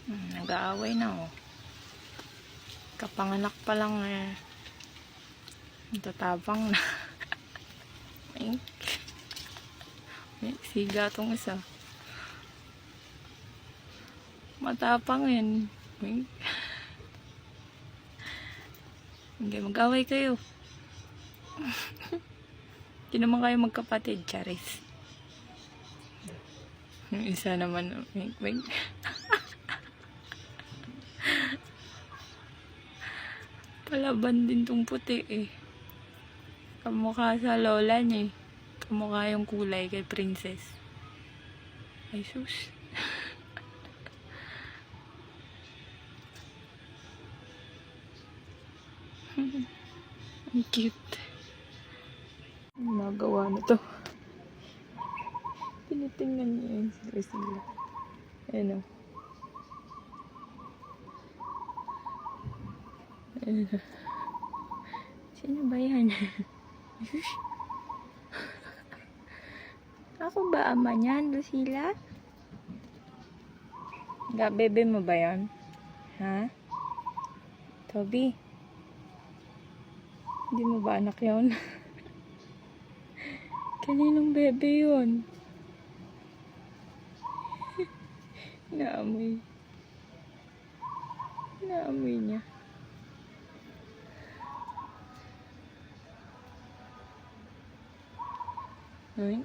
Nag-aaway na oh. Kapanganak pa lang eh. Tatapang na. May siga tong isa. Matapang yan. Hindi, mag-away kayo. Hindi naman kayo magkapatid, Charis. Yung isa naman, palaban din tong puti eh. Kamukha sa lola niya eh. Kamukha yung kulay kay Princess. Ay sus. Ang cute. Magawa na to. Tinitingnan niya yung si Priscilla. Ayan o. Sino ba yan? Ako ba ama niyan, Lucila? Bebe mo ba yan? Ha? Toby? Hindi mo ba anak yun? Kaninong bebe yun? Naamoy. Naamoy niya. Ay.